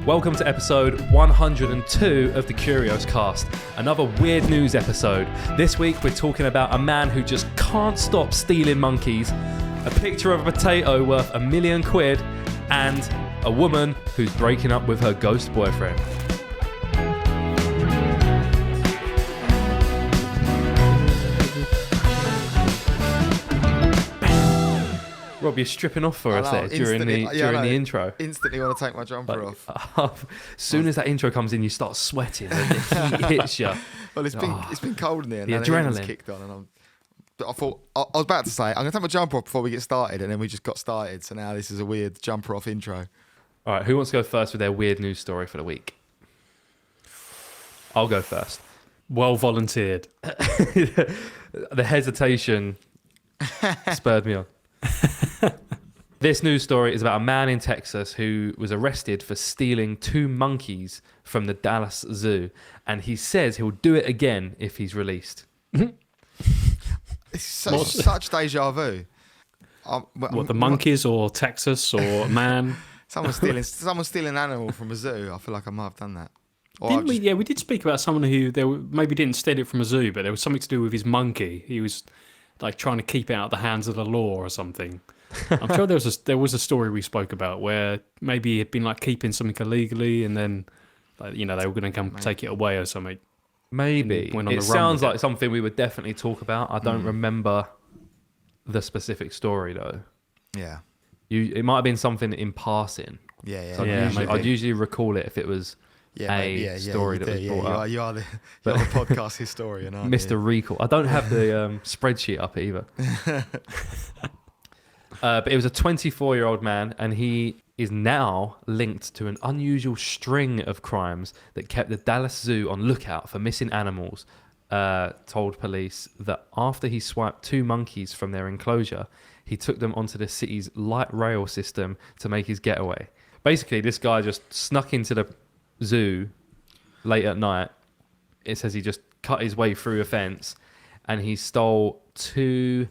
Welcome to episode 102 of the Curios Cast, another weird news episode. This week we're talking about a man who just can't stop stealing monkeys, a picture of a potato worth £1 million, and a woman who's breaking up with her ghost boyfriend. Rob, you're stripping off for us there during the intro. Instantly want to take my jumper off. As soon as that intro comes in, you start sweating and the heat hits you. Well, it's been cold in there. The and adrenaline kicked on, and I thought I was about to say I'm going to take my jumper off before we get started, and then we just got started. So now this is a weird jumper off intro. All right, who wants to go first with their weird news story for the week? I'll go first. Well volunteered. The hesitation spurred me on. This news story is about a man in Texas who was arrested for stealing 2 monkeys from the Dallas Zoo, and he says he'll do it again if he's released. It's such deja vu. The monkeys or Texas or man? Someone stealing an animal from a zoo. I feel like I might have done that. We did speak about someone who maybe didn't steal it from a zoo, but there was something to do with his monkey. He was like trying to keep it out of the hands of the law or something. I'm sure there was a story we spoke about where maybe he'd been like keeping something illegally, and then they were going to come take it away or something. Maybe it sounds like something we would definitely talk about. I don't remember the specific story though. Yeah, it might have been something in passing. Yeah. So I'd usually recall it if it was story that was brought up. You are the podcast historian, aren't Mr. you? Recall. I don't have the spreadsheet up either. But it was a 24-year-old man, and he is now linked to an unusual string of crimes that kept the Dallas Zoo on lookout for missing animals. Told police that after he swiped 2 monkeys from their enclosure, he took them onto the city's light rail system to make his getaway. Basically, this guy just snuck into the zoo late at night. It says he just cut his way through a fence, and he stole 2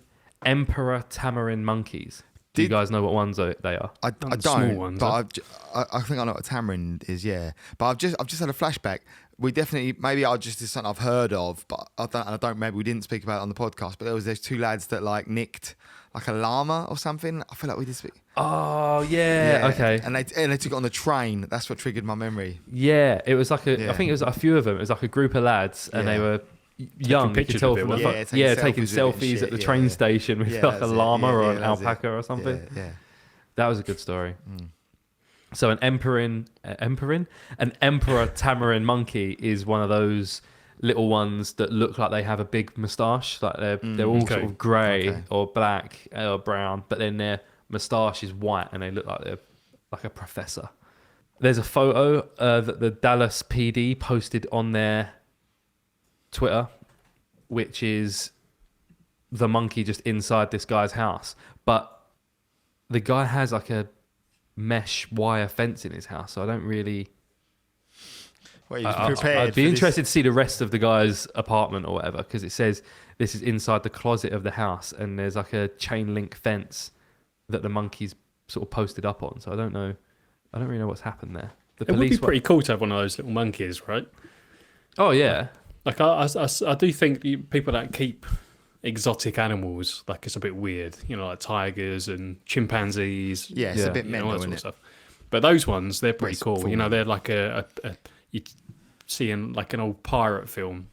emperor tamarin monkeys. Do you guys know what ones they are? I don't, ones, but I think I know what a tamarin is. Yeah, but I've just had a flashback. We definitely, maybe it's something I've heard of, but I don't. Maybe we didn't speak about it on the podcast. But there was those 2 lads that like nicked like a llama or something. I feel like we did speak. Oh yeah, okay. And they took it on the train. That's what triggered my memory. Yeah, it was like I think it was a few of them. It was like a group of lads, and they were young. You could tell from taking selfies at the train station with like a llama or an alpaca or something. Yeah. That was a good story. So an emperor tamarin monkey is one of those little ones that look like they have a big moustache. Like they're all sort of grey or black or brown, but then their moustache is white and they look like they're like a professor. There's a photo that the Dallas PD posted on their Twitter, which is the monkey just inside this guy's house, but the guy has like a mesh wire fence in his house, so I don't really. Well, he was prepared. I'd be interested to see the rest of the guy's apartment or whatever, because it says this is inside the closet of the house, and there's like a chain link fence that the monkey's sort of posted up on. So I don't really know what's happened there. It would be pretty cool to have one of those little monkeys, right? Oh yeah. Like I do think people that keep exotic animals, like it's a bit weird, like tigers and chimpanzees. Yeah, it's a bit mental, that sort of stuff. But those ones, they're pretty cool. They're like you see in like an old pirate film.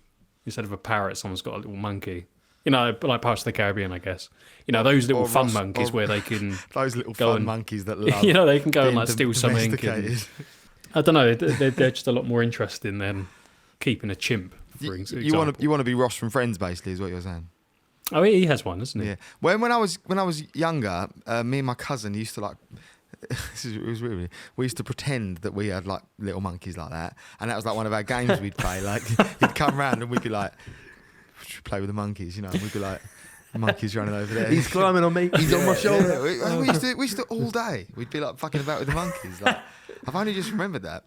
Instead of a parrot, someone's got a little monkey. Like Pirates of the Caribbean, I guess. Those little fun monkeys where they can those little fun monkeys that love. They can go and like steal something. I don't know. They're just a lot more interesting than keeping a chimp. You want to be Ross from Friends, basically, is what you're saying. Oh, he has one, doesn't he? Yeah. When I was younger, me and my cousin used to like. It was really. We used to pretend that we had like little monkeys like that, and that was like one of our games we'd play. Like he'd come round and we'd be like, play with the monkeys, and we'd be like, the monkey's running over there. He's climbing on me. He's on my shoulder. We used to all day. We'd be like fucking about with the monkeys. Like I've only just remembered that.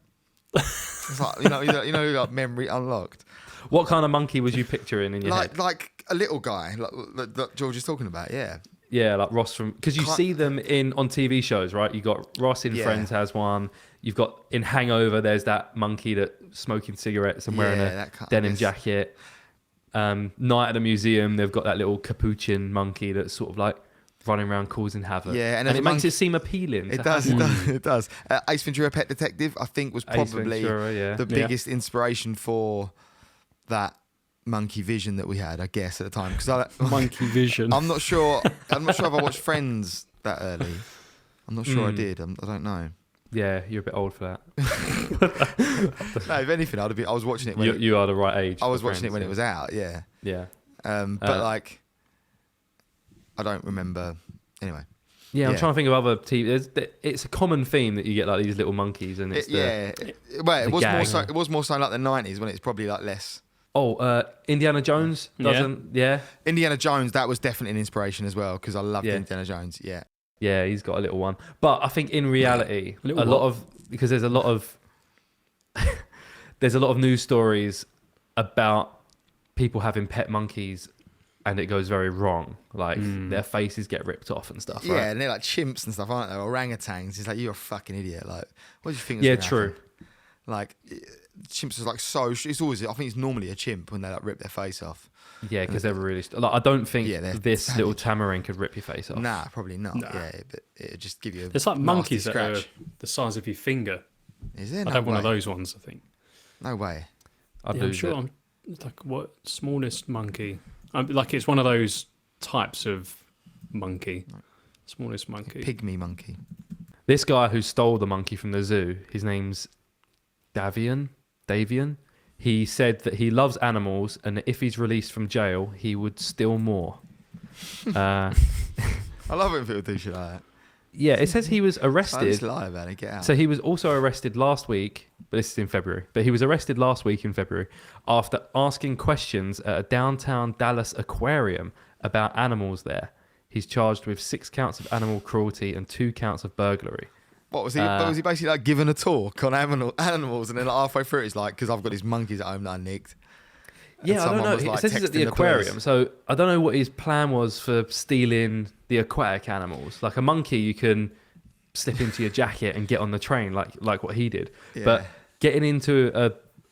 It's like like memory unlocked. What kind of monkey was you picturing in your head? Like a little guy, like that George is talking about. Yeah. Yeah, like Ross from, because you Can't- see them on TV shows, right? You got Ross in Yeah. Friends has one. You've got in Hangover. There's that monkey that smoking cigarettes and wearing Yeah, a denim yes. jacket. Night at the museum, they've got that little capuchin monkey that's sort of like running around causing havoc. Yeah, and and there's it a makes monkey- it seem appealing. It to does, have it one. does, it does. Ace Ventura: Pet Detective, I think, was Ace probably Ventura, yeah. the Yeah. biggest inspiration for that monkey vision that we had, I guess, at the time. Because Monkey vision. I'm not sure. I'm not sure if I watched Friends that early. I'm not sure I Mm. did. I don't know. Yeah, you're a bit old for that. No, if anything, I was watching it when You are the right age. I was for watching it Friends, when yeah. it was out. Yeah. Yeah. But like, I don't remember. Anyway. Yeah, I'm Yeah. trying to think of other TV. It's a common theme that you get like these little monkeys, and it's Well, the it was more gag. so. It was more so like the 90s when it's probably like less. Indiana Jones Yeah. doesn't. Yeah, Indiana Jones, that was definitely an inspiration as well because I loved Yeah. Indiana Jones. Yeah. yeah, he's got a little one. But I think in reality, A little a lot what? of because there's a lot of there's a lot of news stories about people having pet monkeys, and it goes very wrong. Like their faces get ripped off and stuff. Yeah, right? and they're like chimps and stuff, aren't they? Orangutans. It's like, you're a fucking idiot. Like, what do you think? Yeah, gonna true. happen? Like, chimps is like so. It's always. I think it's normally a chimp when they like rip their face off. Yeah, because they're really like I don't think Yeah, they're this savage. little tamarin could rip your face off. Nah, probably not. Nah. Yeah, but it'd just give you. A There's like nasty monkeys that are scratch. the size of your finger. Is there? I'd No have way. one of those ones, I think. No way. I'd Yeah, I'm lose sure. it. It's like what smallest monkey? Like it's one of those types of monkey. Smallest monkey. Pygmy monkey. This guy who stole the monkey from the zoo, his name's Davian. He said that he loves animals and that if he's released from jail, he would steal more. I love it when people do shit like that. Yeah, it says he was I just arrested. lie about it. Get out. So he was also arrested last week, but this is in February. But he was arrested last week in February after asking questions at a downtown Dallas aquarium about animals there. He's charged with 6 counts of animal cruelty and 2 counts of burglary. What was he? Was he basically like giving a talk on animals, and then like, halfway through, it's like, because I've got these monkeys at home that I nicked. And Yeah, I don't someone know. was, It like, says he's at the texting aquarium, police. so I don't know what his plan was for stealing the aquatic animals. Like a monkey, you can slip into your jacket and get on the train, like what he did. Yeah. But getting into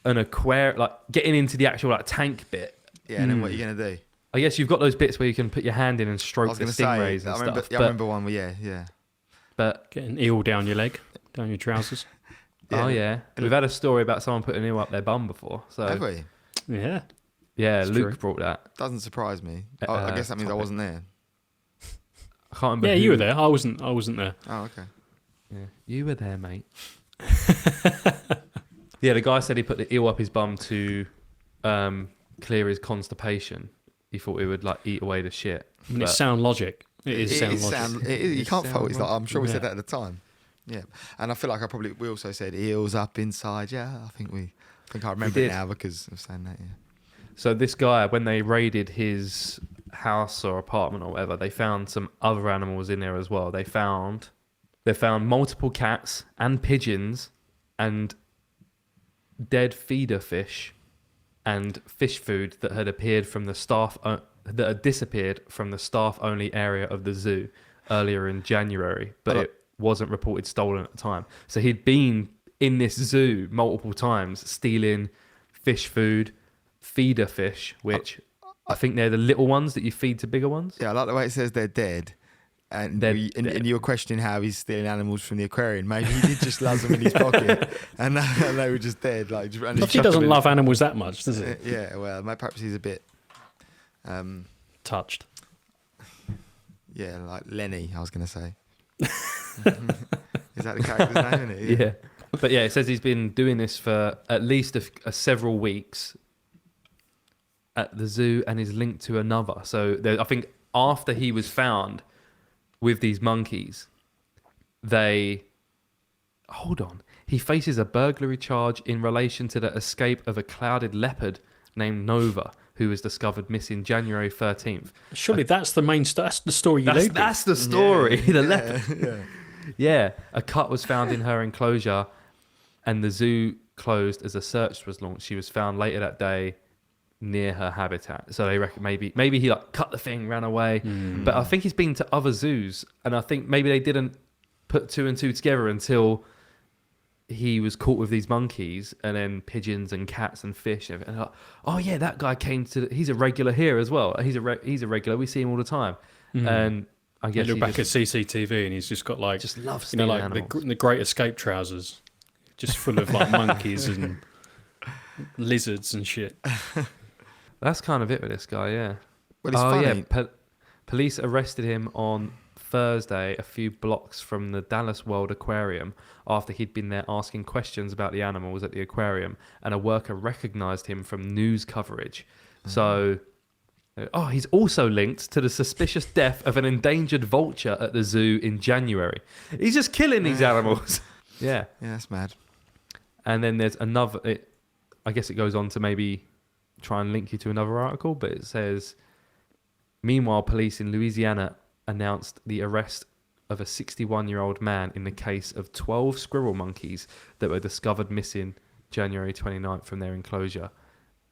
an aquarium, like getting into the actual like tank bit, Yeah, and then what are you gonna do? I guess you've got those bits where you can put your hand in and I stroke was the gonna say. stingrays and I remember. stuff. Yeah, I remember one. Yeah. But Get an eel down your leg, down your trousers. oh yeah, we've had a story about someone putting an eel up their bum before. So Have we? Yeah. yeah, It's Luke true. brought that. Doesn't surprise me. I guess that means I topic. wasn't there. I can't remember. Yeah, who- you were there. I wasn't there. Oh, okay. Yeah, you were there, mate. Yeah, the guy said he put the eel up his bum to clear his constipation. He thought it would like eat away the shit. I mean, it's But- sound logic. It is sound logic. You It's can't sound fault it. Like, I'm sure we said Yeah. that at the time. Yeah, and I feel like we also said eels up inside. Yeah, I think I remember it did. now because of saying that. Yeah. So this guy, when they raided his house or apartment or whatever, they found some other animals in there as well. They found multiple cats and pigeons and dead feeder fish and fish food that had appeared from the that had disappeared from the staff-only area of the zoo earlier in January, but it wasn't reported stolen at the time. So he'd been in this zoo multiple times, stealing fish food, feeder fish, which I think they're the little ones that you feed to bigger ones. Yeah, I like the way it says they're dead. And, They're and dead. you were questioning how he's stealing animals from the aquarium. Maybe he did just love them in his pocket, and they were just dead. Like, just, and But he doesn't love animals that much, does he? Yeah, well, perhaps he's a bit. Touched. Yeah, like Lenny, I was going to say. Is that the character's name, isn't it? Yeah. But yeah, it says he's been doing this for at least several weeks at the zoo and is linked to another. So I think after he was found with these monkeys, hold on. He faces a burglary charge in relation to the escape of a clouded leopard named Nova, who was discovered missing January 13th. Surely that's the main. That's the story you lead with. That's the story. The Yeah, leopard. yeah. Yeah, a cut was found in her enclosure and the zoo closed as a search was launched. She was found later that day near her habitat. So they reckon maybe he like cut the thing, ran away. But I think he's been to other zoos, and I think maybe they didn't put two and two together until he was caught with these monkeys, and then pigeons and cats and fish. And like, oh yeah, that guy came to. He's a regular here as well. He's a regular. We see him all the time. And I guess You look he back at CCTV and he's just got like, just loves you know, stealing like animals. the Great Escape trousers, just full of like monkeys and lizards and shit. That's kind of it with this guy, yeah. Well, it's funny. Yeah. Police arrested him on Thursday, a few blocks from the Dallas World Aquarium, after he'd been there asking questions about the animals at the aquarium, and a worker recognised him from news coverage. So, he's also linked to the suspicious death of an endangered vulture at the zoo in January. He's just killing these animals. Yeah. Yeah, that's mad. And then there's another. I guess it goes on to maybe try and link you to another article, but it says, meanwhile, police in Louisiana announced the arrest of a 61-year-old man in the case of 12 squirrel monkeys that were discovered missing January 29th from their enclosure,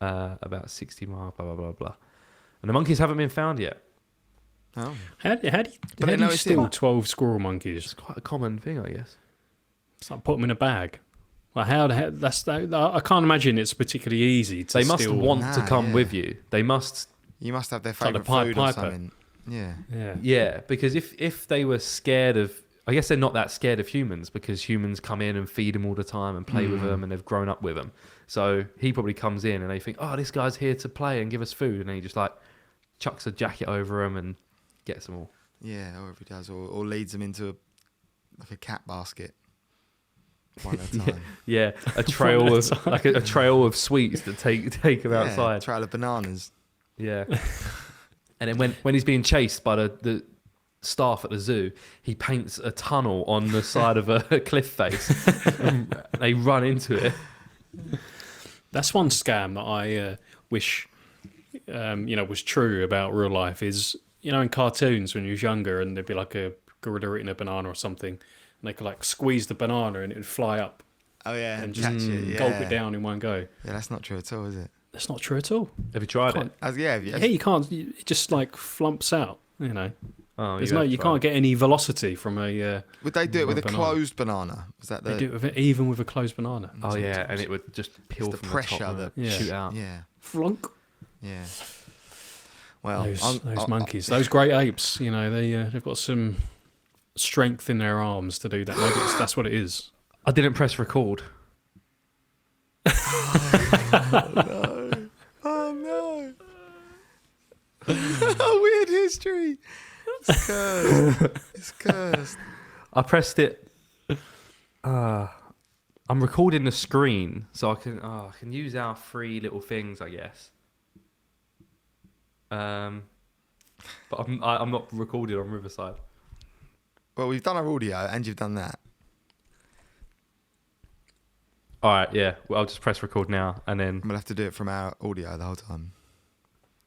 about 60 miles, blah, blah, blah, blah. And the monkeys haven't been found yet. Oh. How do But you no, it's steal in- 12 squirrel monkeys? It's quite a common thing, I guess. It's like put them in a bag. Like how the heck? I can't imagine it's particularly easy to They must steal. want to Nah, come yeah. with you. They must... You must have their like the favourite Pied food or Piper. something. Yeah. Yeah. Yeah, because if they were scared of... I guess they're not that scared of humans, because humans come in and feed them all the time and play with them, and they've grown up with them. So he probably comes in and they think, oh, this guy's here to play and give us food. And then he just like chucks a jacket over them and gets them all. Yeah, or if he does, or leads them into a cat basket. One at a time. Yeah, a trail of like a trail of sweets to take them outside. Trail of bananas. Yeah. And then when he's being chased by the staff at the zoo, he paints a tunnel on the side of a cliff face. And they run into it. That's one scam that I wish was true about real life. Is in cartoons when you was younger, and there'd be like a gorilla eating a banana or something, and they could like squeeze the banana and it would fly up Oh yeah, and catch just it. Yeah. gulp it down in one go. Yeah, that's not true at all, is it? That's not true at all. Have you tried it? Yeah, Yeah, you can't. It just like flumps out. Oh, There's you can't get any velocity from a. Would they do it with a banana. closed banana? Was that the? They do it even with a closed banana. Oh yeah, and it would just peel the from pressure the top that- and Yeah. shoot out. Yeah, Flunk. yeah. Well, Those monkeys, those great apes. They've got some strength in their arms to do that. Maybe that's what it is. I didn't press record. Oh no! A weird history. It's cursed. It's cursed. I pressed it. I'm recording the screen, so I can use our three little things, I guess. But I'm not recorded on Riverside. Well, we've done our audio, and you've done that. All right, yeah. Well, I'll just press record now, and then. We'll have to do it from our audio the whole time,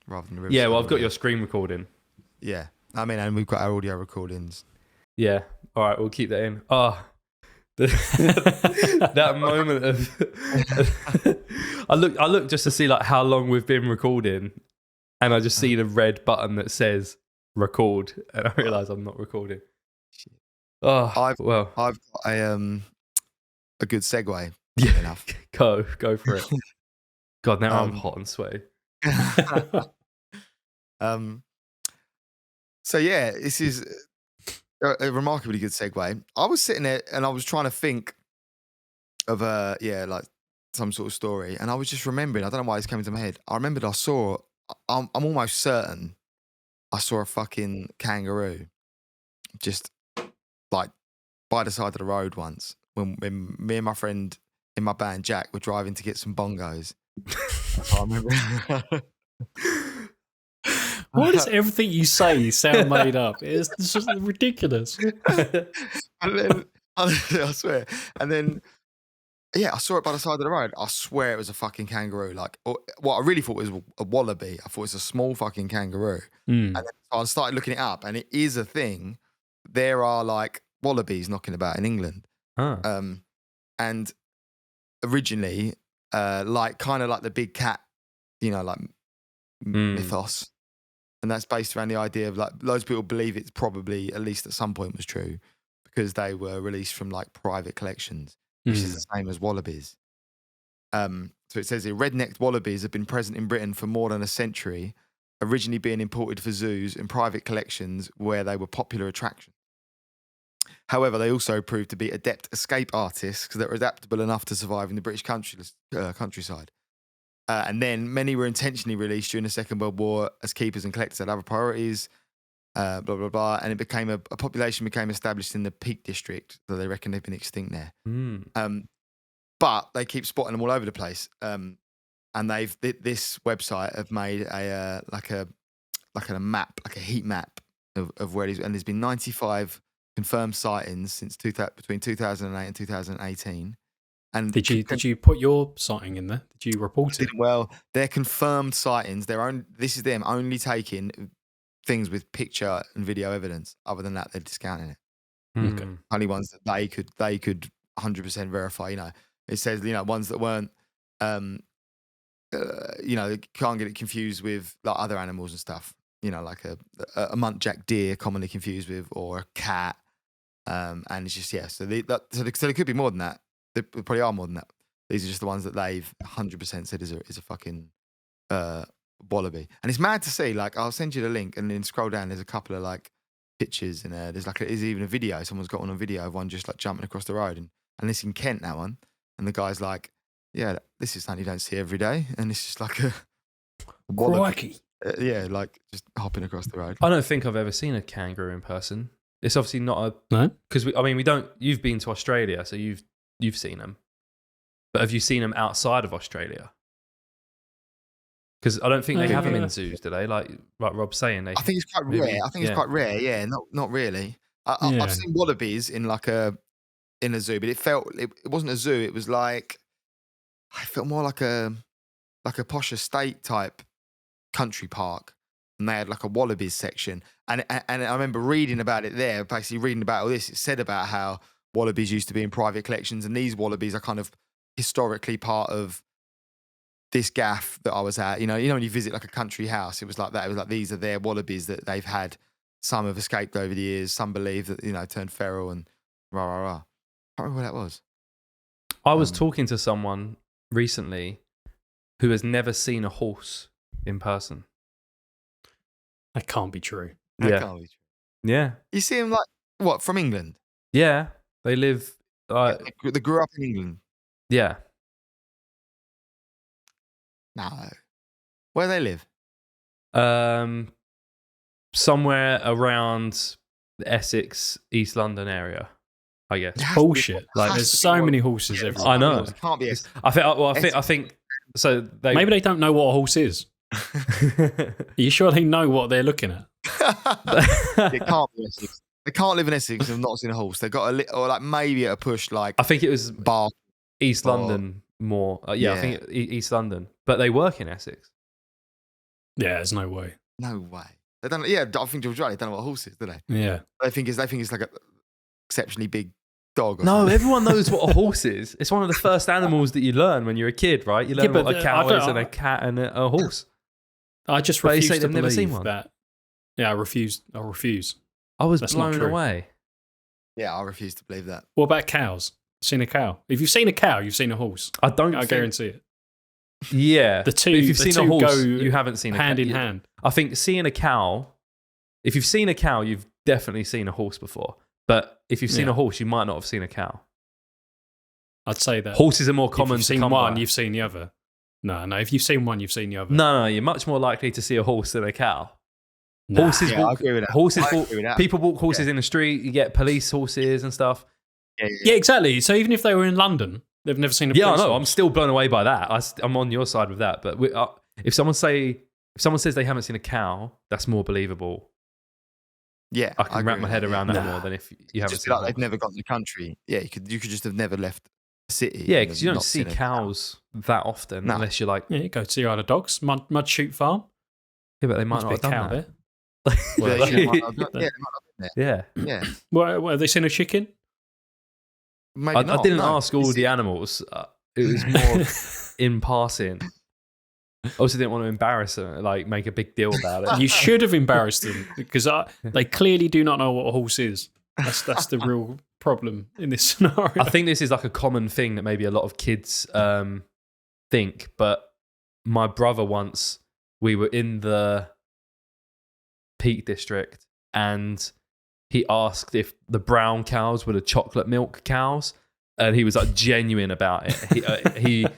rather than the Yeah, well, Riverside I've got audio. your screen recording. Yeah, I mean, and we've got our audio recordings. Yeah. All right, we'll keep that in. That moment of I look just to see like how long we've been recording, and I just see the red button that says record, and I realise I'm not recording. Oh, I've well, got a good segue. yeah, Enough. go for it. God, now I'm Um, hot and sweaty. So yeah, this is a remarkably good segue. I was sitting there and I was trying to think of like some sort of story, and I was just remembering. I don't know why this came into my head. I remembered I'm almost certain I saw a fucking kangaroo just like by the side of the road once when me and my friend in my band Jack were driving to get some bongos. I remember. Why does everything you say sound made up? It's just ridiculous. And then I swear, and then yeah, I saw it by the side of the road. I swear it was a fucking kangaroo. Like, what I really thought was a wallaby. I thought it was a small fucking kangaroo. Mm. And then I started looking it up, and it is a thing. There are like wallabies knocking about in England. Ah. And originally, like kind of like the big cat, like mythos. And that's based around the idea of like loads of people believe it's probably at least at some point was true because they were released from like private collections, which is the same as wallabies. So it says here, red-necked wallabies have been present in Britain for more than a century, originally being imported for zoos and private collections where they were popular attractions. However, they also proved to be adept escape artists that were adaptable enough to survive in the British countryside. And then many were intentionally released during the Second World War as keepers and collectors had other priorities, blah, blah, blah. And it became a population became established in the Peak District, so they reckon they've been extinct there. But they keep spotting them all over the place. And this website have made a map, like a heat map of where it is. And there's been 95 confirmed sightings since between 2008 and 2018. And did you put your sighting in there? Did you report it? Well, they're confirmed sightings. This is them only taking things with picture and video evidence. Other than that, they're discounting it. Okay. Only ones that they could 100% verify. It says ones that weren't. They can't get it confused with like other animals and stuff. Like a muntjac deer commonly confused with, or a cat. And it's just So there could be more than that. There probably are more than that. These are just the ones that they've 100% said is a fucking wallaby. And it's mad to see. Like, I'll send you the link and then scroll down. There's a couple of like pictures and there's even a video. Someone's got on a video of one just like jumping across the road. And it's in Kent, that one. And the guy's like, yeah, this is something you don't see every day. And it's just like a wallaby. Like just hopping across the road. I don't think I've ever seen a kangaroo in person. It's obviously not no, because we don't. You've been to Australia, so you've seen them, but have you seen them outside of Australia? Because I don't think they have them in zoos, do they? Like Rob's saying, I think it's quite rare. It's quite rare. Yeah, not really. I've seen wallabies in a zoo, but it wasn't a zoo. It was like I felt more like a posh estate type country park, and they had like a wallabies section. And I remember reading about it there. Basically, reading about all this, it said about how wallabies used to be in private collections, and these wallabies are kind of historically part of this gaff that I was at. When you visit like a country house, it was like that. It was like these are their wallabies that they've had. Some have escaped over the years. Some believe that turned feral and rah rah rah. I can't remember where that was. I was talking to someone recently who has never seen a horse in person. That can't be true. That can't be true. Yeah. You see them like what from England? Yeah, they live. They grew up in England. Yeah. No. Where do they live? Somewhere around the Essex, East London area, I guess. Bullshit. Like there's so many horses everywhere. I know. It can't be. I think. So maybe they don't know what a horse is. Are you sure they know what they're looking at? It can't be Essex. They can't live in Essex and have not seen a horse. They got or like maybe at a push like. I think it was Bath, East London more. I think East London, but they work in Essex. Yeah, there's no way. No way. They don't. Yeah, I think George right. They don't know what a horse is, do they? Yeah. They think it's like a exceptionally big dog. No, everyone knows what a horse is. It's one of the first animals that you learn when you're a kid, right? You learn what a cow is and a cat and a horse. I just refuse to believe seen one. That. Yeah, I refuse. I was blown away. Yeah, I refuse to believe that. What about cows? Seen a cow? If you've seen a cow, you've seen a horse. I guarantee it. Yeah, the two. If you've seen a horse, go you haven't seen hand in hand. I think seeing a cow. If you've seen a cow, you've definitely seen a horse before. But if you've seen a horse, you might not have seen a cow. I'd say that horses are more common. If you've seen one, you've seen the other. No. If you've seen one, you've seen the other. No, you're much more likely to see a horse than a cow. Nah. Horses I agree with that. People walk horses in the street. You get police horses and stuff. Yeah, exactly. So even if they were in London, they've never seen a police horse. horse. I'm still blown away by that. I'm on your side with that. But if someone says they haven't seen a cow, that's more believable. Yeah, I can wrap my head around that more than if you haven't seen. They've never got to the country. Yeah, you could just have never left the city. Yeah, because you don't see cows that often unless you're like. Yeah, you go to the Isle of Dogs, Mud Shoot Farm. Yeah, but they might not have done that. There. They might not have been there. Yeah. Well, have they seen a chicken? Maybe I didn't ask all the animals. It was more in passing. Also, didn't want to embarrass them, like make a big deal about it. You should have embarrassed them because they clearly do not know what a horse is. That's the real problem in this scenario. I think this is like a common thing that maybe a lot of kids think. But my brother once, we were in the Peak District, and he asked if the brown cows were the chocolate milk cows, and he was like genuine about it.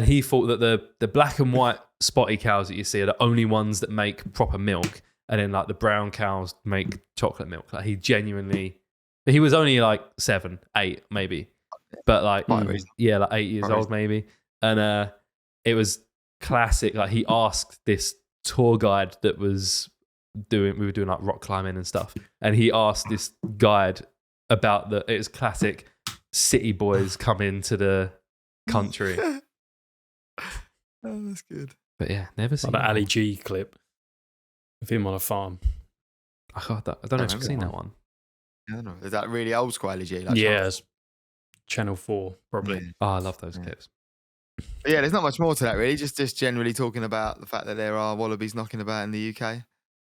He thought that the black and white spotty cows that you see are the only ones that make proper milk, and then like the brown cows make chocolate milk. Like he was only like 7, 8 maybe, but like like 8 years old maybe, and it was classic. Like he asked this tour guide that we were doing like rock climbing and stuff, and he asked this guide about it was classic city boys come into the country. Oh, that's good. But yeah, never seen Like that the Ali one. G clip of him on a farm. I don't know if I've seen that one. I don't know. Is that really old school LG? Like Yeah, it's Channel 4 probably. Yeah. Oh, I love those clips. But yeah, there's not much more to that really. Just generally talking about the fact that there are wallabies knocking about in the UK,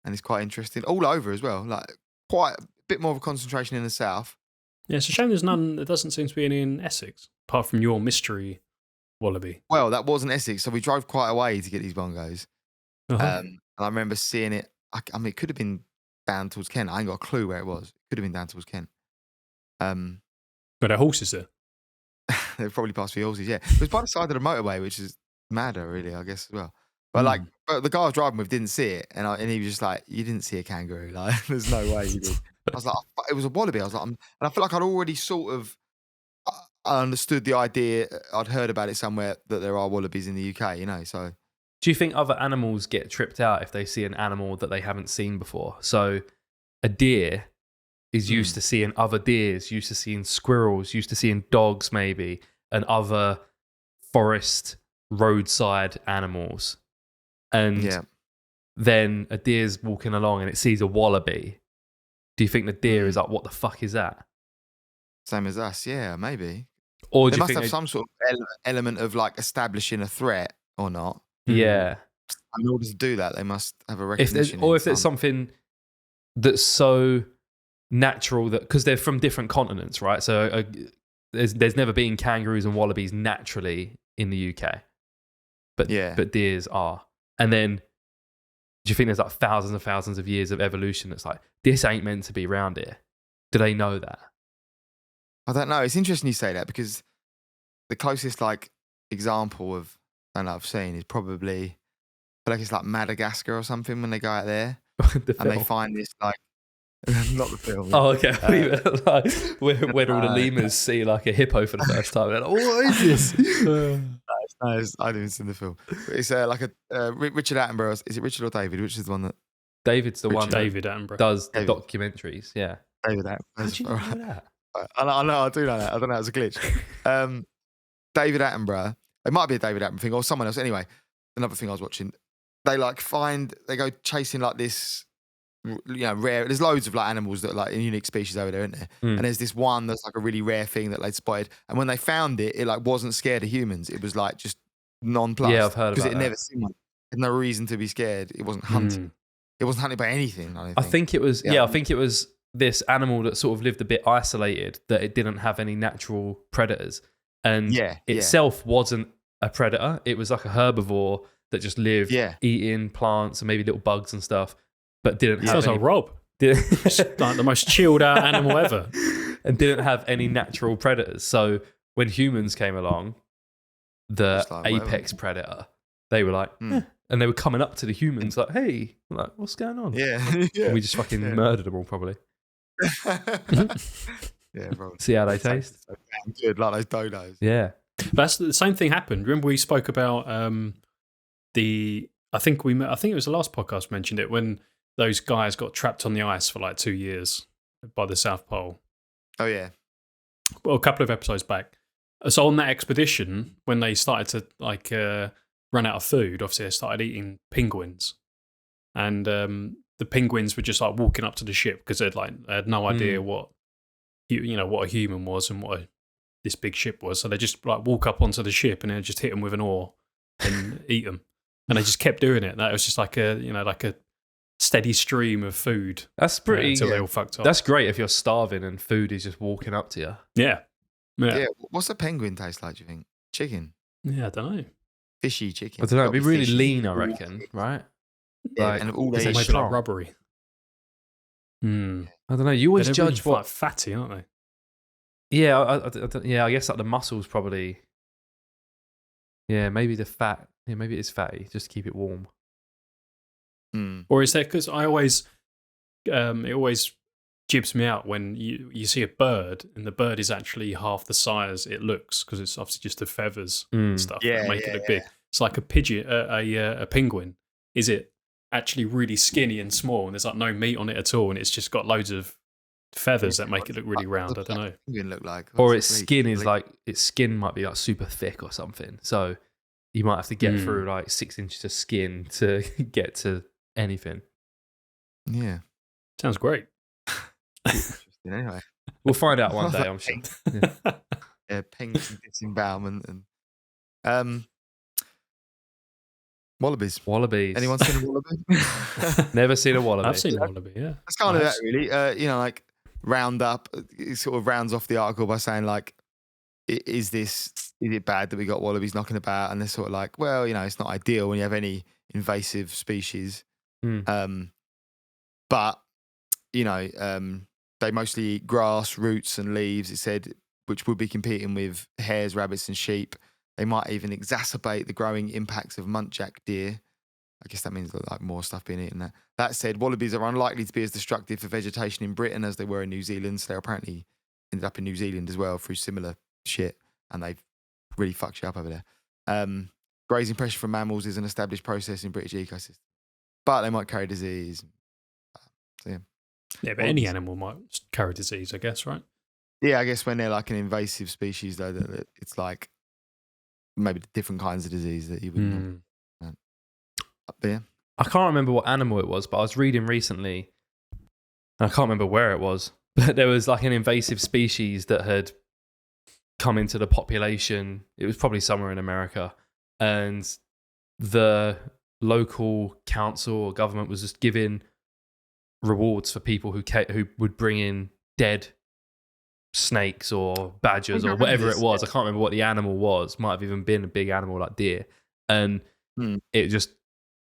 and it's quite interesting all over as well. Like quite a bit more of a concentration in the south. Yeah, it's a shame there's none. There doesn't seem to be any in Essex apart from your mystery wallaby. Well, that wasn't Essex, so we drove quite a way to get these bongos. And I remember seeing it. I mean, it could have been down towards Kent. I ain't got a clue where it was. It could have been down towards Kent. But there are horses there. They probably passed a few horses. Yeah, it was by the side of the motorway, which is madder, really, I guess as well. But but the guy I was driving with didn't see it, and he was just like, "You didn't see a kangaroo? Like, there's no way you did." I was like, "It was a wallaby." I was like, and I feel like I'd already sort of I understood the idea. I'd heard about it somewhere that there are wallabies in the UK, So Do you think other animals get tripped out if they see an animal that they haven't seen before? So a deer is used to seeing other deers, used to seeing squirrels, used to seeing dogs maybe, and other forest roadside animals. And then a deer's walking along and it sees a wallaby. Do you think the deer is like, what the fuck is that? same as us, yeah, maybe. Or They do you must think have some sort of element of like establishing a threat or not. yeah. In order to do that, they must have a If there's recognition. there's something that's so natural that because they're from different continents, right? So there's never been kangaroos and wallabies naturally in the UK, but deers are. And then do you think there's like thousands and thousands of years of evolution that's like this ain't meant to be around here? Do they know that? I don't know. It's interesting you say that because the closest like example of that I've seen is probably I feel like it's like Madagascar or something when they go out there and they find this like not the film. Oh, okay. Like, where all the lemurs see like a hippo for the first time. They're like, what is this? No, I haven't seen the film. But it's like a Richard Attenborough. Is it Richard or David? Which is the one that David's the one David that Attenborough does the documentaries. Yeah. David Attenborough. How do you know that? I know. I do know that. I don't know. It's a glitch. David Attenborough. It might be a David Attenborough thing or someone else. Anyway, another thing I was watching. They go chasing like this. Rare. There's loads of like animals that are like unique species over there, isn't there? And there's this one that's like a really rare thing that they'd spotted. And when they found it, it like wasn't scared of humans. It was like just nonplussed. Yeah, I've heard about because that. it had never seen one. There's no reason to be scared. It wasn't hunted. It wasn't hunted by anything. I think it was. Yeah, I think it was this animal that sort of lived a bit isolated. That it didn't have any natural predators, and itself wasn't a predator. It was like a herbivore that just lived eating plants and maybe little bugs and stuff. But didn't have sounds any, like Rob. Like the most chilled out animal ever. And didn't have any natural predators. So when humans came along, the apex predator, they were like, and they were coming up to the humans like, hey, like, what's going on? Yeah. And we just fucking murdered them all probably. Probably. See how they taste? So damn good, like those dodos. Yeah. That's the same thing happened. Remember we spoke about I think it was the last podcast mentioned it when those guys got trapped on the ice for like 2 years by the South Pole. Oh yeah. Well, a couple of episodes back. So on that expedition, when they started to like run out of food, obviously they started eating penguins, and the penguins were just like walking up to the ship because they had no idea what what a human was and what this big ship was. So they just like walk up onto the ship and then just hit them with an oar and eat them. and they just kept doing it. That was just like a steady stream of food. That's pretty. Until they all fucked up. That's great if you're starving and food is just walking up to you. Yeah. What's a penguin taste like? Do you think chicken? Yeah, I don't know. Fishy chicken. I don't know. It'd be really fishy. lean, I reckon. Right? Yeah, Like, and all is they it Maybe strong? like rubbery. Hmm. I don't know. You always They're judge really what. quite fatty, aren't they? Yeah, I guess like the muscles probably. Yeah, maybe the fat. Yeah, maybe it's fatty. Just to keep it warm. Mm. Or is that because I always, it always jibs me out when you see a bird and the bird is actually half the size it looks because it's obviously just the feathers and stuff that make it look big. It's like a pigeon, a penguin. Is it actually really skinny and small and there's like no meat on it at all and it's just got loads of feathers that make it look really round? I don't know. Penguin look like? Or its skin is like its skin might be like super thick or something. So you might have to get through like 6 inches of skin to get to anything. Yeah. Sounds great. Interesting. Anyway, We'll find out one day, I'm sure. Yeah. penguin disembowelment and wallabies. Wallabies. Anyone seen a wallaby? Never seen a wallaby. I've seen a wallaby, yeah. That's kind of that, really. Like round up. It sort of rounds off the article by saying like, is it bad that we got wallabies knocking about? And they're sort of like, well, it's not ideal when you have any invasive species. But they mostly eat grass, roots, and leaves. It said, which would be competing with hares, rabbits, and sheep. They might even exacerbate the growing impacts of muntjac deer. I guess that means like more stuff being eaten. That said, wallabies are unlikely to be as destructive for vegetation in Britain as they were in New Zealand. So they apparently ended up in New Zealand as well through similar shit, and they've really fucked you up over there. Grazing pressure from mammals is an established process in British ecosystems, but they might carry disease. So, yeah, but any animal might carry disease, I guess, right? Yeah, I guess when they're like an invasive species, though, that it's like maybe different kinds of disease that you wouldn't know. Up there. I can't remember what animal it was, but I was reading recently, and I can't remember where it was, but there was like an invasive species that had come into the population. It was probably somewhere in America, and the local council or government was just giving rewards for people who would bring in dead snakes or badgers or whatever it was. I can't remember what the animal was. Might have even been a big animal like deer, and it just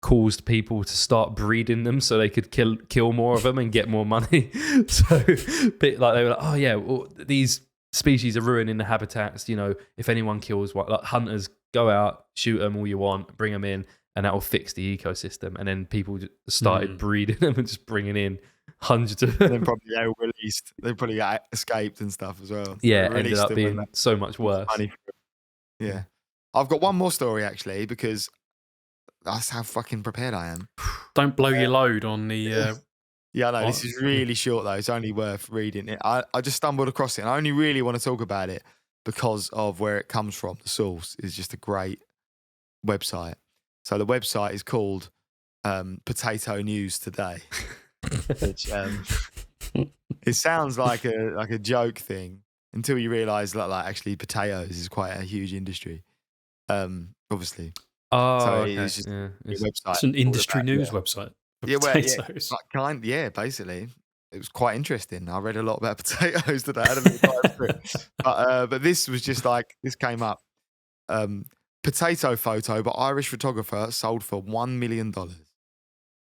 caused people to start breeding them so they could kill more of them and get more money. So, like they were like, oh yeah, well, these species are ruining the habitats. If anyone kills one, like hunters, go out, shoot them all you want, bring them in, and that will fix the ecosystem. And then people just started breeding them and just bringing in hundreds of them. Then probably they were released. They probably got escaped and stuff as well. Yeah, ended up being so much worse. Yeah. I've got one more story actually, because that's how fucking prepared I am. Don't blow your load on the... Yeah, I know. This is really short though. It's only worth reading it. I just stumbled across it, and I only really want to talk about it because of where it comes from. The source is just a great website. So the website is called Potato News Today, which it sounds like a joke thing until you realise that like actually potatoes is quite a huge industry. Obviously. Oh, so okay. it's just a website. It's an industry news website. Basically, it was quite interesting. I read a lot about potatoes today. I had a bit of time for it. But this was just like, this came up. Potato photo by Irish photographer sold for $1 million. And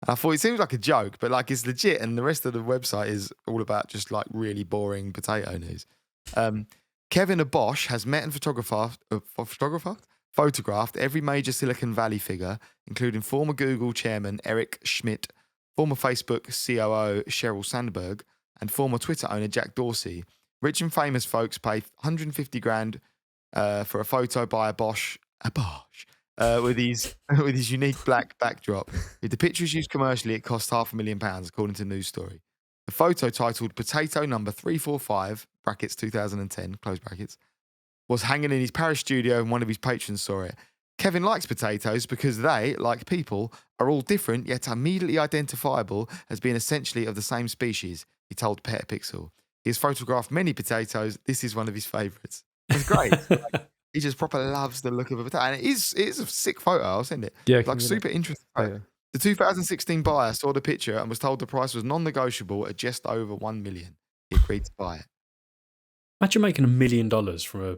I thought it seems like a joke, but like it's legit. And the rest of the website is all about just like really boring potato news. Kevin Abosh has met and photographed every major Silicon Valley figure, including former Google chairman Eric Schmidt, former Facebook COO Sheryl Sandberg, and former Twitter owner Jack Dorsey. Rich and famous folks pay 150 grand for a photo by Abosh with his unique black backdrop. If the picture is used commercially, it costs £500,000, according to News Story. The photo, titled Potato Number 345 (brackets 2010 close brackets), was hanging in his Paris studio, and one of his patrons saw it. Kevin likes potatoes because they, like people, are all different yet immediately identifiable as being essentially of the same species, he told Petapixel. He has photographed many potatoes. This is one of his favourites. It's great. He just proper loves the look of a potato. And it is a sick photo. I'll send it. Yeah, Like, super interesting photo. Yeah. The 2016 buyer saw the picture and was told the price was non-negotiable at just over $1 million. He agreed to buy it. Imagine making $1 million from a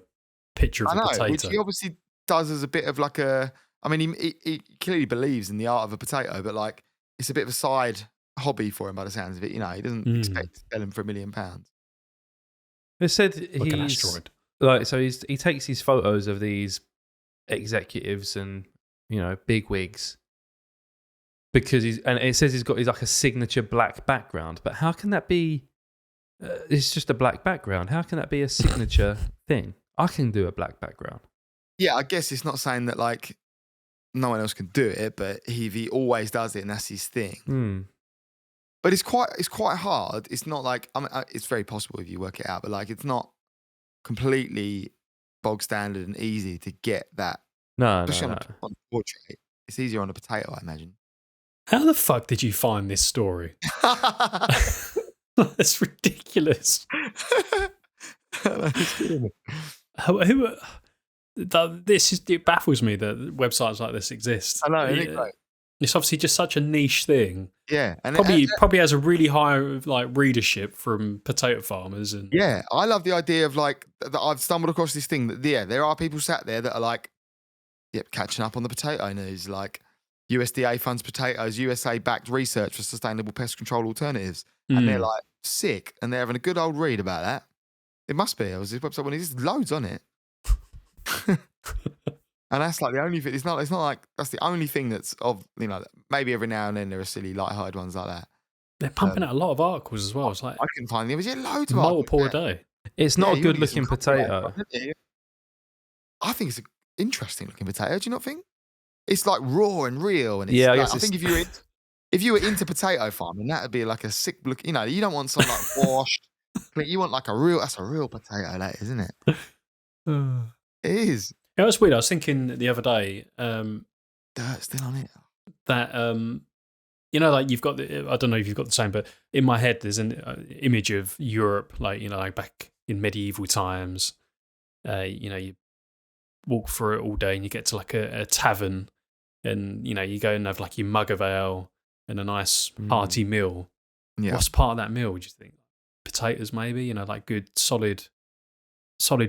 picture of I a know, potato. which he obviously does as a bit of like a. I mean, he clearly believes in the art of a potato, but like it's a bit of a side hobby for him by the sounds of it. You know, he doesn't expect to sell him for £1 million. It said Like an he's asteroid. like, so he takes these photos of these executives and, you know, big wigs because and it says he's like a signature black background. But how can that be? It's just a black background. How can that be a signature thing? I can do a black background. Yeah, I guess it's not saying that like no one else can do it, but he always does it and that's his thing. But it's quite hard. It's not like it's very possible if you work it out, but like it's not completely bog standard and easy to get that. No. Especially on a portrait. It's easier on a potato, I imagine. How the fuck did you find this story? That's ridiculous. It baffles me that websites like this exist. I know, isn't it great? It's obviously just such a niche thing. Yeah, and probably has a really high like readership from potato farmers. And yeah, I love the idea of like that I've stumbled across this thing that there are people sat there that are like, yep, catching up on the potato news. Like USDA funds potatoes, USA backed research for sustainable pest control alternatives, and they're like sick, and they're having a good old read about that. It must be. I was this website when there's loads on it. And that's like the only thing. It's not like that's the only thing that's of, you know, maybe every now and then there are silly light-hearted ones like that. They're pumping out a lot of articles as well. It's like I couldn't find them. Yeah, loads of multiple a articles. day. It's not a you good get some looking potato. copyright. I think it's an interesting looking potato. Do you not think? It's like raw and real, and it's Yeah, I like, guess I think if you were into potato farming, that'd be like a sick look. You know, you don't want some like washed. You want like that's a real potato, that is, isn't it? It is. Yeah, that's weird. I was thinking the other day Dirt still on it. that you know, like you've got I don't know if you've got the same, but in my head there's an image of Europe, like, you know, like back in medieval times. You know, you walk through it all day and you get to like a tavern, and you know, you go and have like your mug of ale and a nice hearty meal. Yeah. What's part of that meal, would you think? Potatoes, maybe, you know, like good solid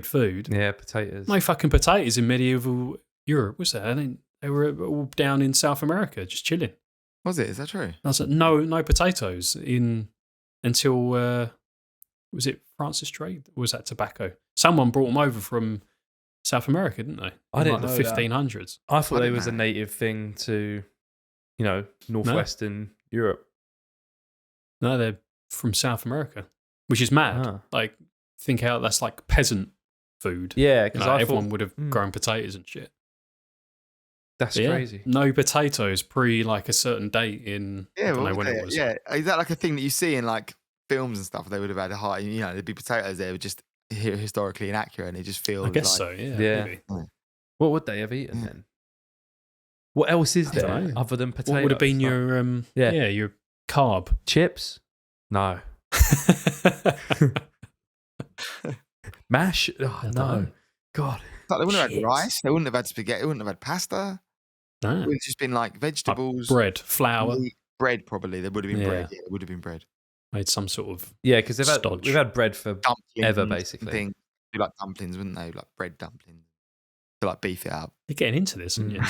food. Yeah, potatoes. No fucking potatoes in medieval Europe, was there? I think they were all down in South America, just chilling. Was it? Is that true? I was like, no potatoes until was it Francis Drake? Or was that tobacco? Someone brought them over from South America, didn't they? I didn't like know the that. 1500s. I thought I they didn't was a know. native thing to, you know, northwestern Europe. No, they're from South America, which is mad. Ah. Like, think how that's like peasant food. Yeah, You because know, I everyone thought would have grown potatoes and shit. that's But yeah, crazy. no potatoes pre like a certain date in. I don't know when it was. Yeah, is that like a thing that you see in like films and stuff? They would have had a high, you know, there'd be potatoes there, just historically inaccurate, and it just feels. I guess like, so. Yeah. Yeah. Maybe. What would they have eaten then? What else is I don't there know. other than potatoes? What would have been Like your your carb? chips? No. Mash? Oh, I don't no. know. God. they wouldn't have had Shit. rice. They wouldn't have had spaghetti. They wouldn't have had pasta. It No. would have just been like vegetables, Bread, flour, meat, bread. Probably there would have been Yeah. bread. Yeah, it would have been bread. made some sort of. Yeah, because Stodge. we've had bread for Dumplings, ever, and basically. things. Do like dumplings, wouldn't they? Like bread dumplings to like beef it up. You're getting into this, aren't you?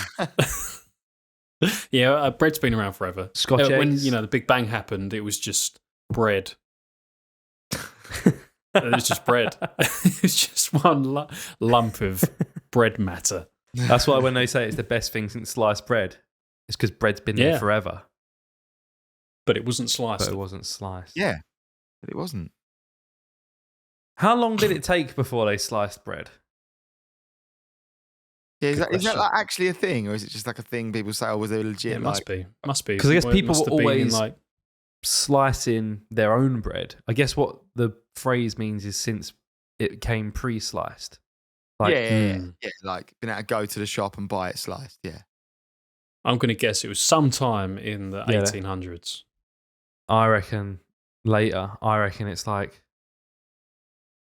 Yeah, bread's been around forever. Scotch When eggs. you know the Big Bang happened, it was just bread. It was just bread. It was just one lump of bread matter. That's why when they say it's the best thing since sliced bread, it's because bread's been there Yeah. forever, But it wasn't sliced. but it wasn't sliced. Yeah, but it wasn't. How long did it take before they sliced bread? Yeah, is Good that question. like actually a thing, or is it just like a thing people say? Or was it legit? It must be. Must be. 'Cause I guess Well, it people must were have been in, always- like. Slicing their own bread. I guess what the phrase means is since it came pre-sliced. Like, yeah, like being able to go to the shop and buy it sliced. Yeah, I'm going to guess it was sometime in the Yeah. 1800s. I reckon later. I reckon it's like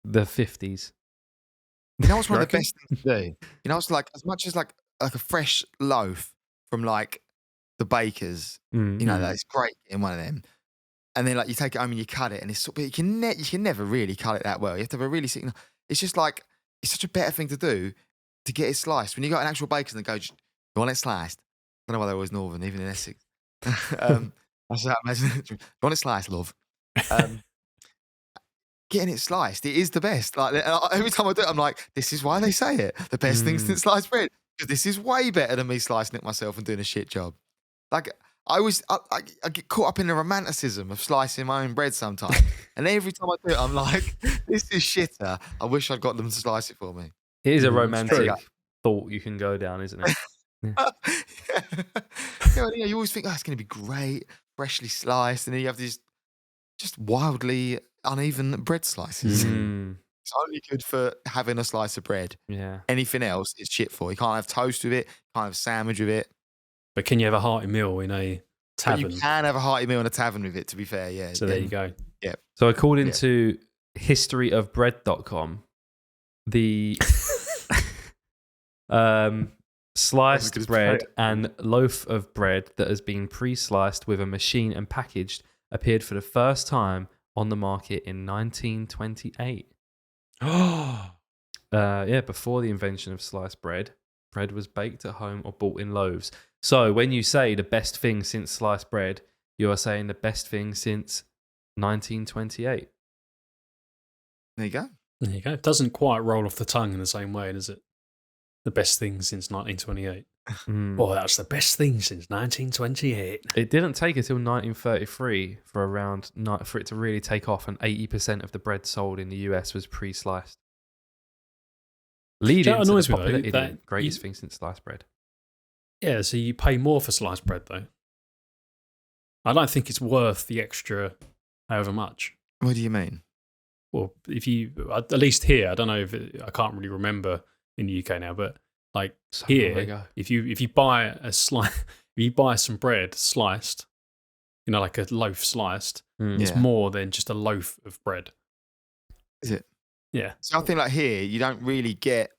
the 50s. You know what's one of the Reckon? best things to do? You know, it's like as much as like a fresh loaf from like the baker's. Mm. You know, that's great in one of them. And then like you take it home and you cut it, and it's but you can never really cut it that well. You have to have a really sick. It's just like it's such a better thing to do to get it sliced. When you got an actual baker's and they go, "You want it sliced?" I don't know why they're always northern, even in Essex. That's how I imagine. You want it sliced, love? Getting it sliced, it is the best. Like every time I do it, I'm like, this is why they say it. The best thing since sliced bread, because this is way better than me slicing it myself and doing a shit job. Like I get caught up in the romanticism of slicing my own bread sometimes, and every time I do it, I'm like, this is shitter. I wish I'd got them to slice it for me. It is a true. romantic thought you can go down, isn't it? Yeah, you always think, oh, it's going to be great, freshly sliced, and then you have these just wildly uneven bread slices. It's only good for having a slice of bread. Yeah. Anything else, it's shit for. You can't have toast with it. You can't have a sandwich with it. But can you have a hearty meal in a But tavern? you can have a hearty meal in a tavern with it, to be fair, yeah. So there you go. Yeah. So according to historyofbread.com, the sliced good as bread potato. and loaf of bread that has been pre-sliced with a machine and packaged appeared for the first time on the market in 1928. Before the invention of sliced bread, bread was baked at home or bought in loaves. So when you say the best thing since sliced bread, you are saying the best thing since 1928. There you go. There you go. It doesn't quite roll off the tongue in the same way, does it? The best thing since 1928. Well, that's the best thing since 1928. It didn't take until 1933 for it to really take off, and 80% of the bread sold in the US was pre-sliced. Leading to annoys the me, though, popular idiom, that greatest you- thing since sliced bread. Yeah, so you pay more for sliced bread, though. I don't think it's worth the extra however much. What do you mean? Well, if you, at least here, I don't know if I can't really remember in the UK now, but like So long here, ago. if you buy if you buy some bread sliced, you know, like a loaf sliced, it's Yeah. more than just a loaf of bread. Is it? Yeah. So I think like here, you don't really get,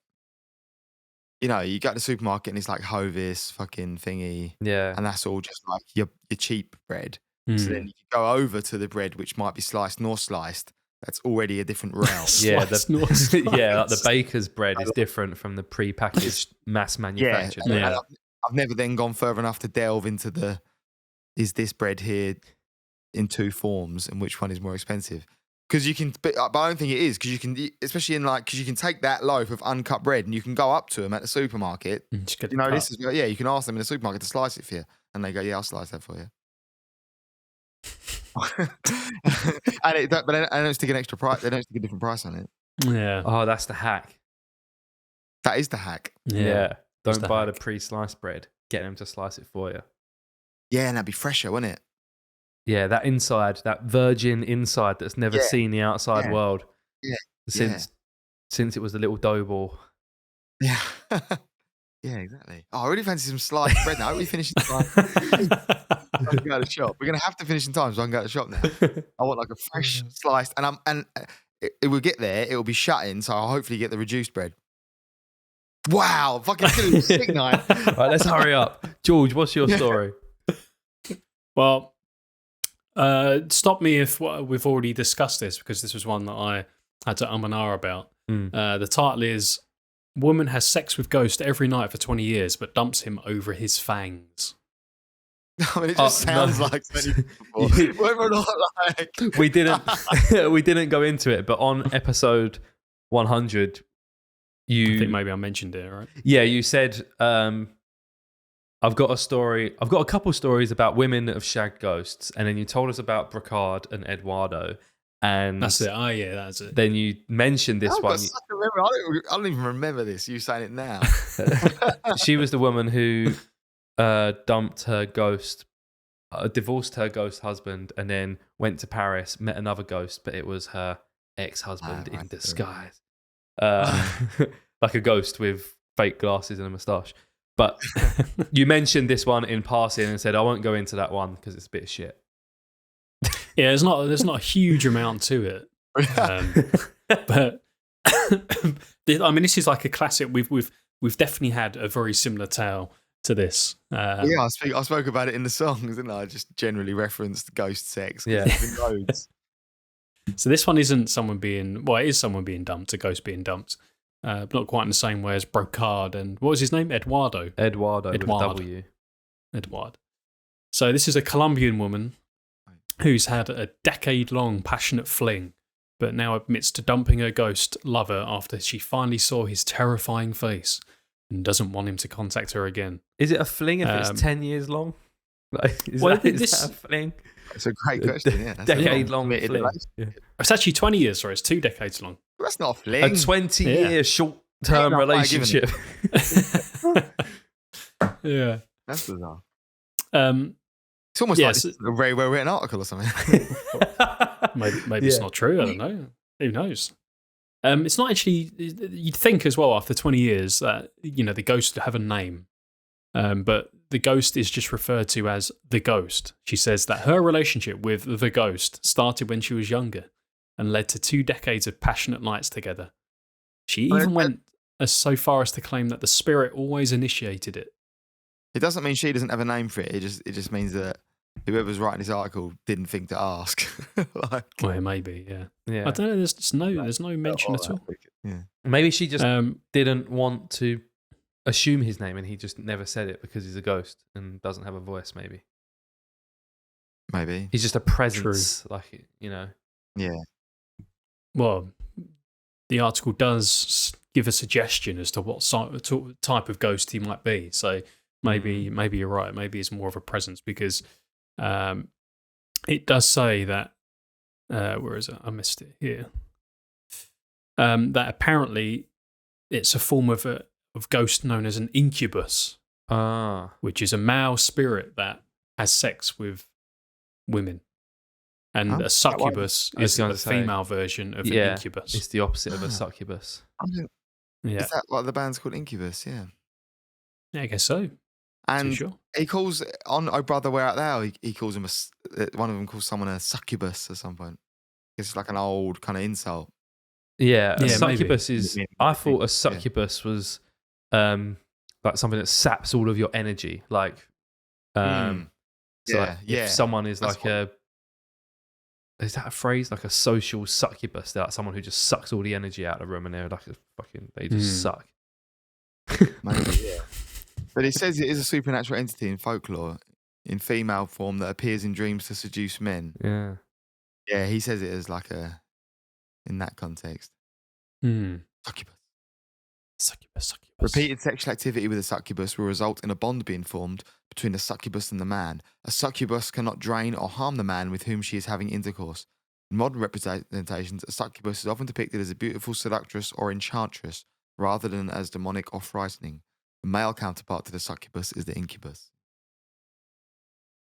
you know, you go to the supermarket and it's like Hovis, fucking thingy, Yeah. and that's all just like your cheap bread. So Mm. then you can go over to the bread, which might be sliced nor sliced. That's already a different realm. Yeah, Sliced, not sliced. yeah, like the baker's bread is different from the pre-packaged mass manufactured. and Yeah. I've never then gone further enough to delve into is this bread here in two forms and which one is more expensive? Because you can, but I don't think it is, because you can, especially because you can take that loaf of uncut bread and you can go up to them at the supermarket. Just get You it know, cut. this is, yeah, you can ask them in the supermarket to slice it for you. And they go, yeah, I'll slice that for you. And they don't stick an extra price, they don't stick a different price on it. Yeah. Oh, that's the hack. That is the hack. Yeah. That's Don't the buy the hack. pre-sliced bread. Get them to slice it for you. Yeah, and that'd be fresher, wouldn't it? Yeah, that inside, that virgin inside that's never Yeah. seen the outside Yeah. world. Yeah. Since it was the little dough ball. Yeah. Yeah, exactly. Oh, I really fancy some sliced bread now. Are we finishing time? I can go to the shop. We're going to have to finish in time so I can go to the shop now. I want like a fresh sliced, and it will get there. It will be shutting, so I'll hopefully get the reduced bread. Wow, fucking good. Sick night. Right, let's hurry up. George, what's your story? Well, stop me if we've already discussed this, because this was one that I had to and ah about. The title is "Woman has sex with ghost every night for 20 years, but dumps him over his fangs." I mean, it just sounds like something before. Whether or not like We didn't go into it, but on episode 100, I think maybe I mentioned it, right? Yeah, you said, I've got a couple stories about women that have shagged ghosts, and then you told us about Brocard and Eduardo, and That's it. Oh, yeah, that's it. then you mentioned this I've got one. such a memory. I don't even remember this. You saying it now. She was the woman who dumped her ghost, divorced her ghost husband, and then went to Paris, met another ghost, but it was her ex-husband in disguise. Like a ghost with fake glasses and a moustache. But you mentioned this one in passing and said, I won't go into that one because it's a bit of shit. Yeah, there's not a huge amount to it. But I mean, this is like a classic. We've definitely had a very similar tale to this. Yeah, I spoke about it in the songs, didn't I? I just generally referenced ghost sex. 'Cause Yeah. there's been loads. So this one isn't someone being, well, it is someone being dumped, a ghost being dumped, but not quite in the same way as Brocard and what was his name? Eduardo. Eduardo with a W. Eduard. So this is a Colombian woman who's had a decade-long passionate fling, but now admits to dumping her ghost lover after she finally saw his terrifying face and doesn't want him to contact her again. Is it a fling if it's 10 years long? Like, is well, that a fling? It's a great question. Yeah, that's Decade-long committed fling. relationship. Yeah. It's actually 20 years, sorry, it's 2 decades long. That's not a fling. A 20-year short-term Ain't no way giving relationship. Yeah. That's bizarre. It's almost like it's a very well written article or something. maybe it's not true. I don't know. Who knows? It's not actually. You'd think as well after 20 years that the ghost would have a name, but the ghost is just referred to as the ghost. She says that her relationship with the ghost started when she was younger and led to 2 decades of passionate nights together. She even went so far as to claim that the spirit always initiated it. It doesn't mean she doesn't have a name for it. It just means that whoever's writing this article didn't think to ask. Well, maybe, yeah. Yeah. I don't know. There's no mention at all. Yeah. Maybe she just didn't want to assume his name, and he just never said it because he's a ghost and doesn't have a voice. Maybe he's just a presence, like Yeah. Well, the article does give a suggestion as to what type of ghost he might be. So maybe you're right. Maybe it's more of a presence because it does say that. Where is it? I missed it here. That apparently it's a form of ghost known as an incubus, which is a male spirit that has sex with women. And a succubus is the female version of an incubus. It's the opposite of a succubus. Is that like the band's called Incubus? Yeah. Yeah, I guess so. And sure. he calls on "Oh Brother, Where Art Thou?" He calls him one of them calls someone a succubus at some point. It's like an old kind of insult. Yeah, a succubus maybe. is. I thought a succubus was like something that saps all of your energy. Like, if someone is like is that a phrase? Like a social succubus? They're like someone who just sucks all the energy out of the room, and they're like they just suck. Maybe, yeah. But it says it is a supernatural entity in folklore, in female form that appears in dreams to seduce men. Yeah. Yeah, he says it as like in that context. Succubus. Succubus. Repeated sexual activity with a succubus will result in a bond being formed between the succubus and the man. A succubus cannot drain or harm the man with whom she is having intercourse. In modern representations, a succubus is often depicted as a beautiful seductress or enchantress, rather than as demonic or frightening. The male counterpart to the succubus is the incubus.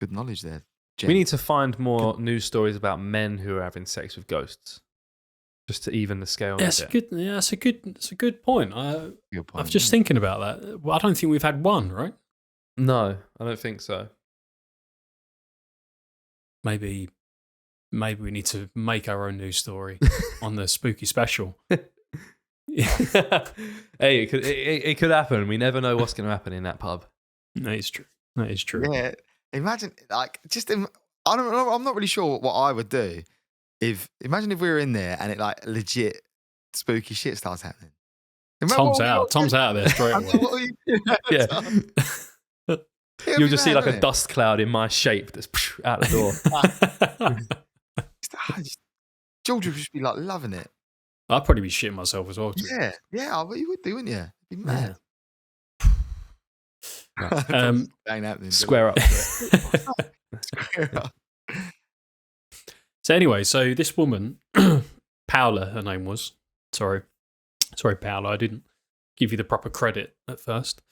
Good knowledge there, Jen. We need to find more news stories about men who are having sex with ghosts, just to even the scale. That's a good. Yeah, that's a good point. I'm just thinking about that. Well, I don't think we've had one, right? No, I don't think so. Maybe we need to make our own news story on the spooky special. Hey, it could happen. We never know what's going to happen in that pub. That is true. Yeah, imagine I'm not really sure what I would do imagine if we were in there and it like legit spooky shit starts happening. Tom's out there straight away. Yeah. You'll just see like a dust cloud in my shape that's out the door. George would just be like loving it. I'd probably be shitting myself as well. Too. Yeah, you would do, wouldn't you? You'd be mad. Ain't happening. Square up. Square up. So anyway, this woman, Paula, her name was. Sorry, Paula, I didn't give you the proper credit at first.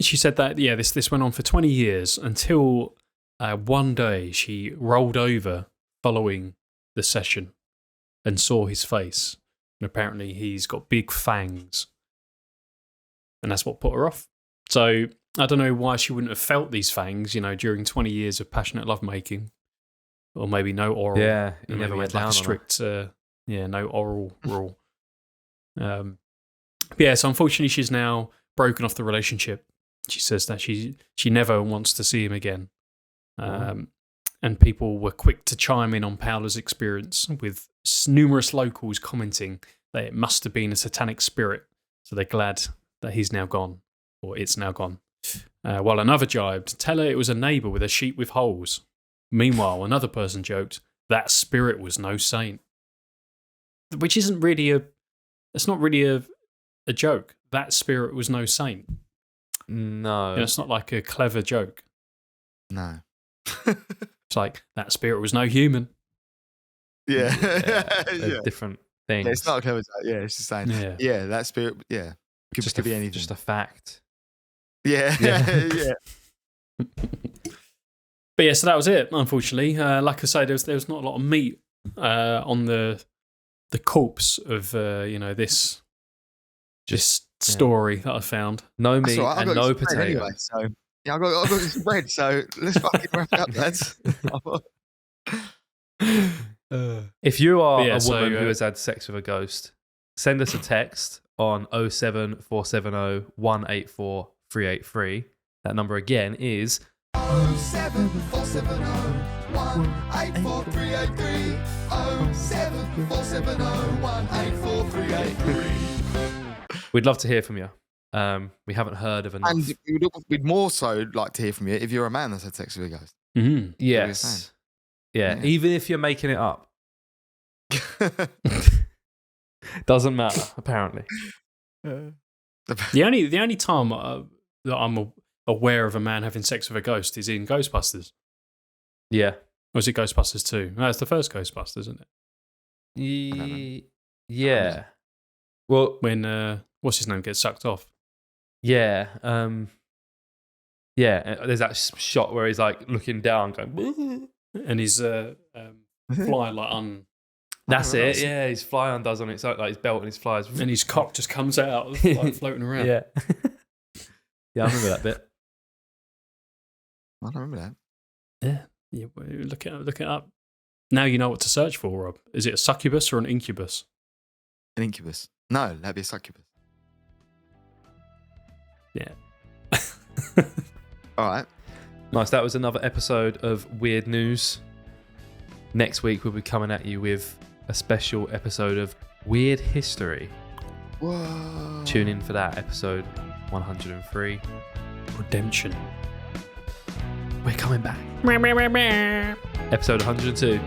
She said that this went on for 20 years until one day she rolled over following the session and saw his face, and apparently he's got big fangs, and that's what put her off. So I don't know why she wouldn't have felt these fangs, during 20 years of passionate lovemaking, or maybe no oral. Yeah, he never went down like a on strict, no oral rule. But yeah, so unfortunately, she's now broken off the relationship. She says that she never wants to see him again. And people were quick to chime in on Paola's experience, with numerous locals commenting that it must have been a satanic spirit. So they're glad that he's now gone, or it's now gone. While another jibed, tell her it was a neighbour with a sheep with holes. Meanwhile, another person joked, that spirit was no saint. Which isn't really it's not really a joke. That spirit was no saint. No. It's not like a clever joke. No. It's like, that spirit was no human. Yeah. They're different things. Yeah, it's not a clever joke. Yeah, it's just saying. Yeah, that spirit. Yeah, could be anything. Just a fact. Yeah. Yeah. But yeah, so that was it. Unfortunately, like I say, there was not a lot of meat on the corpse of this story that I found. No meat and no potato. Anyway, so yeah, I got this bread. So let's fucking wrap it up, lads. If you are a woman who has had sex with a ghost, send us a text on 07470 184 383. That number again is 07470 184 383. 07470 184 383. We'd love to hear from you. We haven't heard of enough. And we'd more so like to hear from you if you're a man that's had sex with a ghost. Mm-hmm. Yes. Yeah, even if you're making it up. Doesn't matter, apparently. The only time that I'm aware of a man having sex with a ghost is in Ghostbusters. Yeah. Or is it Ghostbusters 2? No, it's the first Ghostbusters, isn't it? Yeah. Well, when what's his name gets sucked off. Yeah. There's that shot where he's like looking down, going, and his fly like That's it. Yeah, his fly undoes on its like his belt and his flies, and his cock just comes out like floating around. Yeah. Yeah, I remember that bit. I don't remember that. Yeah. Look it up. Now you know what to search for, Rob. Is it a succubus or an incubus? An incubus. No, that'd be a succubus. Yeah. All right. Nice. That was another episode of Weird News. Next week we'll be coming at you with a special episode of Weird History. Whoa. Tune in for that, episode 103. Redemption. We're coming back. Episode 102.